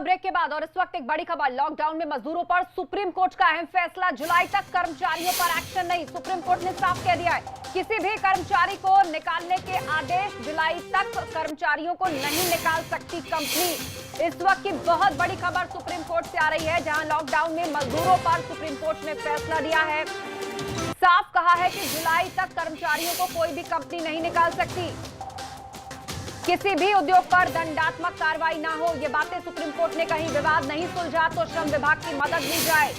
Break के बाद और इस वक्त एक बड़ी खबर, लॉकडाउन में मजदूरों पर सुप्रीम कोर्ट का अहम फैसला। जुलाई तक कर्मचारियों पर एक्शन नहीं, सुप्रीम कोर्ट ने साफ कह दिया है। किसी भी कर्मचारी को निकालने के आदेश, जुलाई तक कर्मचारियों को नहीं निकाल सकती कंपनी। इस वक्त की बहुत बड़ी खबर सुप्रीम कोर्ट से आ रही है, जहां लॉकडाउन में मजदूरों पर सुप्रीम कोर्ट ने फैसला दिया है। साफ कहा है कि जुलाई तक कर्मचारियों को कोई भी कंपनी नहीं निकाल सकती, किसी भी उद्योग पर दंडात्मक कार्रवाई ना हो। ये बातें सुप्रीम कोर्ट ने कही। विवाद नहीं सुलझा तो श्रम विभाग की मदद ली जाए।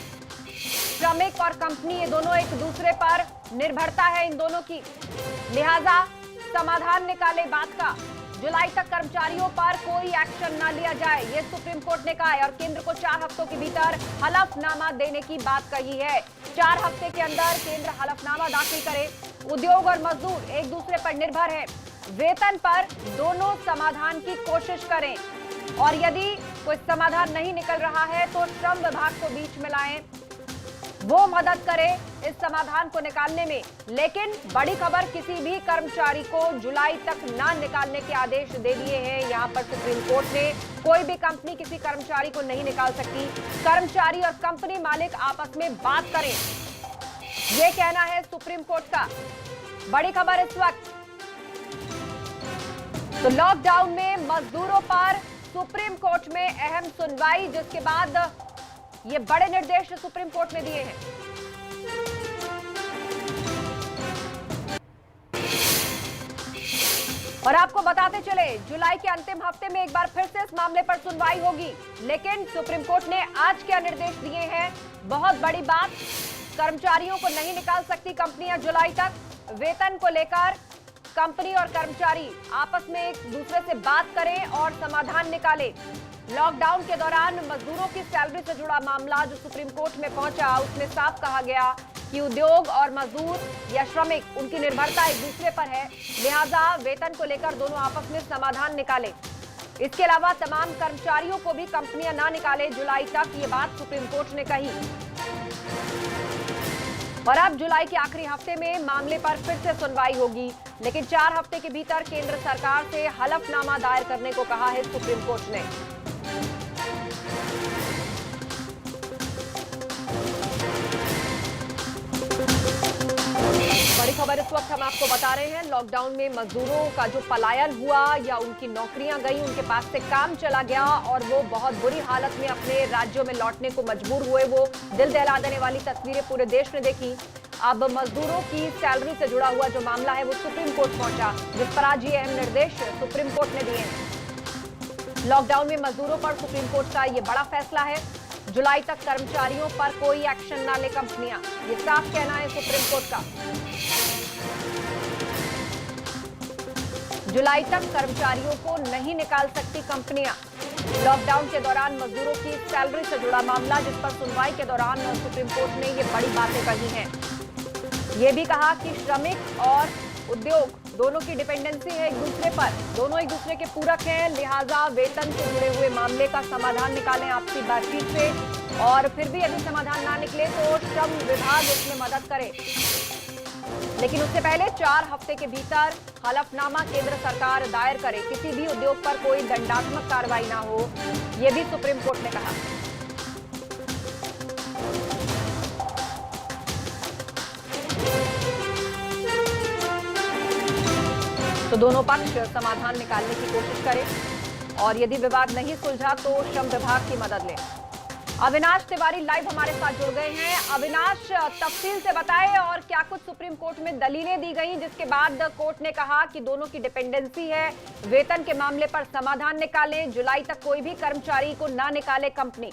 श्रमिक और कंपनी ये दोनों एक दूसरे पर निर्भरता है इन दोनों की, लिहाजा समाधान निकाले बात का। जुलाई तक कर्मचारियों पर कोई एक्शन ना लिया जाए, ये सुप्रीम कोर्ट ने कहा है। और केंद्र को 4 हफ्तों के भीतर हलफनामा देने की बात कही है। 4 हफ्ते के अंदर केंद्र हलफनामा दाखिल करे। उद्योग और मजदूर एक दूसरे पर निर्भर है, वेतन पर दोनों समाधान की कोशिश करें और यदि कोई समाधान नहीं निकल रहा है तो श्रम विभाग को बीच में लाएं, वो मदद करे इस समाधान को निकालने में। लेकिन बड़ी खबर, किसी भी कर्मचारी को जुलाई तक ना निकालने के आदेश दे दिए हैं यहां पर सुप्रीम कोर्ट ने। कोई भी कंपनी किसी कर्मचारी को नहीं निकाल सकती, कर्मचारी और कंपनी मालिक आपस में बात करें, ये कहना है सुप्रीम कोर्ट का। बड़ी खबर इस वक्त, तो लॉकडाउन में मजदूरों पर सुप्रीम कोर्ट में अहम सुनवाई, जिसके बाद ये बड़े निर्देश सुप्रीम कोर्ट ने दिए हैं। और आपको बताते चले, जुलाई के अंतिम हफ्ते में एक बार फिर से इस मामले पर सुनवाई होगी, लेकिन सुप्रीम कोर्ट ने आज क्या निर्देश दिए हैं, बहुत बड़ी बात। कर्मचारियों को नहीं निकाल सकती कंपनियां जुलाई तक। वेतन को लेकर कंपनी और कर्मचारी आपस में एक दूसरे से बात करें और समाधान निकाले। लॉकडाउन के दौरान मजदूरों की सैलरी से जुड़ा मामला जो सुप्रीम कोर्ट में पहुंचा, उसमें साफ कहा गया कि उद्योग और मजदूर या श्रमिक, उनकी निर्भरता एक दूसरे पर है, लिहाजा वेतन को लेकर दोनों आपस में समाधान निकाले। इसके अलावा तमाम कर्मचारियों को भी कंपनियां ना निकाले जुलाई तक, ये बात सुप्रीम कोर्ट ने कही। और अब जुलाई के आखिरी हफ्ते में मामले पर फिर से सुनवाई होगी, लेकिन 4 हफ्ते के भीतर केंद्र सरकार से हलफनामा दायर करने को कहा है सुप्रीम कोर्ट ने। बड़ी खबर इस वक्त हम आपको बता रहे हैं, लॉकडाउन में मजदूरों का जो पलायन हुआ या उनकी नौकरियां गई, उनके पास से काम चला गया और वो बहुत बुरी हालत में अपने राज्यों में लौटने को मजबूर हुए। वो दिल दहला देने वाली तस्वीरें पूरे देश ने देखी। अब मजदूरों की सैलरी से जुड़ा हुआ जो मामला है वो सुप्रीम कोर्ट पहुंचा, जिस पर आज ये अहम निर्देश सुप्रीम कोर्ट ने दिए हैं। लॉकडाउन में मजदूरों पर सुप्रीम कोर्ट का ये बड़ा फैसला है। जुलाई तक कर्मचारियों पर कोई एक्शन ना ले कंपनियां, ये साफ कहना है सुप्रीम कोर्ट का। जुलाई तक कर्मचारियों को नहीं निकाल सकती कंपनियां। लॉकडाउन के दौरान मजदूरों की सैलरी से जुड़ा मामला, जिस पर सुनवाई के दौरान सुप्रीम कोर्ट ने ये बड़ी बातें कही हैं। ये भी कहा कि श्रमिक और उद्योग दोनों की डिपेंडेंसी है एक दूसरे पर, दोनों एक दूसरे के पूरक हैं, लिहाजा वेतन से जुड़े हुए मामले का समाधान निकालें आपसी बातचीत से। और फिर भी यदि समाधान ना निकले तो श्रम विभाग इसमें मदद करे, लेकिन उससे पहले 4 हफ्ते के भीतर हलफनामा केंद्र सरकार दायर करे, किसी भी उद्योग पर कोई दंडात्मक कार्रवाई ना हो, यह भी सुप्रीम कोर्ट ने कहा। तो दोनों पक्ष समाधान निकालने की कोशिश करें और यदि विवाद नहीं सुलझा तो श्रम विभाग की मदद लें। अविनाश तिवारी लाइव हमारे साथ जुड़ गए हैं। अविनाश, तफसील से बताएं और क्या कुछ सुप्रीम कोर्ट में दलीलें दी गई जिसके बाद कोर्ट ने कहा कि दोनों की डिपेंडेंसी है, वेतन के मामले पर समाधान निकालें, जुलाई तक कोई भी कर्मचारी को ना निकाले कंपनी।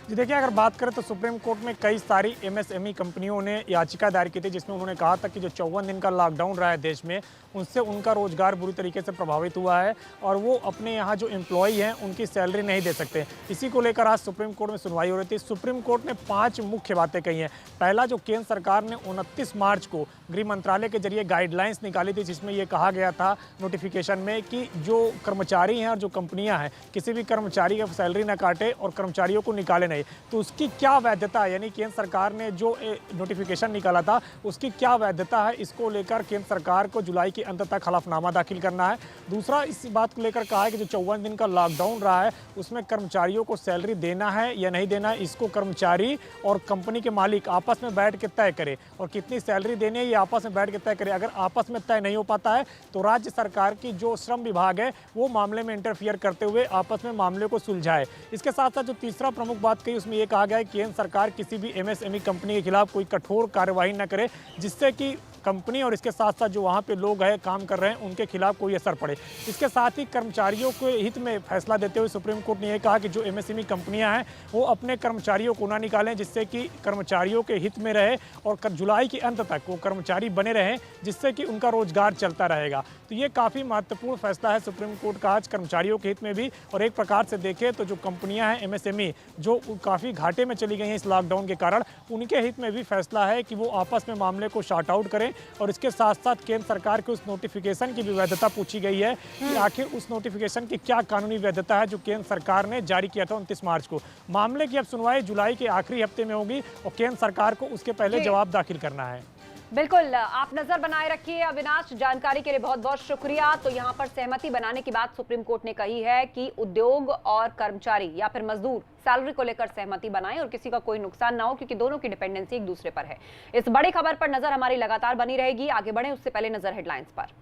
जी देखिए, अगर बात करें तो सुप्रीम कोर्ट में कई सारी एमएसएमई कंपनियों ने याचिका दायर की थी, जिसमें उन्होंने कहा था कि जो 54 दिन का लॉकडाउन रहा है देश में, उनसे उनका रोजगार बुरी तरीके से प्रभावित हुआ है और वो अपने यहाँ जो एम्प्लॉय हैं उनकी सैलरी नहीं दे सकते। इसी को लेकर आज सुप्रीम कोर्ट में सुनवाई हो रही थी। सुप्रीम कोर्ट ने 5 मुख्य बातें कही हैं। पहला, जो केंद्र सरकार ने 29 मार्च को गृह मंत्रालय के जरिए गाइडलाइंस निकाली थी, जिसमें ये कहा गया था नोटिफिकेशन में कि जो कर्मचारी हैं और जो कंपनियाँ हैं, किसी भी कर्मचारी का सैलरी न काटे और कर्मचारियों को निकाले नहीं। रहे, तो उसकी क्या वैधता है, यानी केंद्र सरकार ने जो नोटिफिकेशन निकाला था उसकी क्या वैधता है, इसको लेकर केंद्र सरकार को जुलाई के अंत तक हलफनामा दाखिल करना है। दूसरा, इस बात को लेकर कहा है कि जो 54 दिन का लॉकडाउन रहा है उसमें कर्मचारियों को सैलरी देना है या नहीं देना है, इसको कर्मचारी और कंपनी के मालिक आपस में बैठ के तय करें, और कितनी सैलरी देनी है ये आपस में बैठ के तय करें। अगर आपस में तय नहीं हो पाता है तो राज्य सरकार की जो श्रम विभाग है वो मामले में इंटरफियर करते हुए आपस में मामले को सुलझाए। इसके साथ साथ जो तीसरा प्रमुख बात कही उसमें यह कहा गया है कि केंद्र सरकार किसी भी एमएसएमई कंपनी के खिलाफ कोई कठोर कार्यवाही न करे, जिससे कि कंपनी और इसके साथ साथ जो वहाँ पे लोग हैं काम कर रहे हैं उनके खिलाफ कोई असर पड़े। इसके साथ ही कर्मचारियों के हित में फैसला देते हुए सुप्रीम कोर्ट ने यह कहा कि जो एमएसएमई कंपनियां हैं वो अपने कर्मचारियों को ना निकालें, जिससे कि कर्मचारियों के हित में रहे और जुलाई के अंत तक वो कर्मचारी बने रहें, जिससे कि उनका रोजगार चलता रहेगा। तो ये काफ़ी महत्वपूर्ण फैसला है सुप्रीम कोर्ट का आज कर्मचारियों के हित में भी। और एक प्रकार से देखें तो जो कंपनियां हैं एमएसएमई जो काफ़ी घाटे में चली गई हैं इस लॉकडाउन के कारण, उनके हित में भी फैसला है कि वो आपस में मामले को शार्ट आउट करें। और इसके साथ साथ केंद्र सरकार के उस नोटिफिकेशन की भी वैधता पूछी गई है कि आखिर उस नोटिफिकेशन की क्या कानूनी वैधता है जो केंद्र सरकार ने जारी किया था 29 मार्च को। मामले की अब सुनवाई जुलाई के आखिरी हफ्ते में होगी और केंद्र सरकार को उसके पहले जवाब दाखिल करना है। बिल्कुल, आप नजर बनाए रखिए। अविनाश, जानकारी के लिए बहुत बहुत शुक्रिया। तो यहाँ पर सहमति बनाने की बात सुप्रीम कोर्ट ने कही है कि उद्योग और कर्मचारी या फिर मजदूर सैलरी को लेकर सहमति बनाएं और किसी का कोई नुकसान ना हो, क्योंकि दोनों की डिपेंडेंसी एक दूसरे पर है। इस बड़ी खबर पर नजर हमारी लगातार बनी रहेगी। आगे बढ़े उससे पहले नजर हेडलाइंस पर।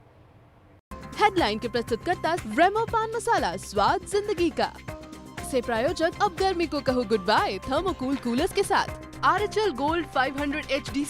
हेडलाइन के प्रस्तुतकर्ता रेमो पान मसाला, स्वाद जिंदगी का। से प्रायोजक अब गर्मी को कहो गुड बाय थर्मोकूल कूलर्स के साथ। RHL gold 500 HD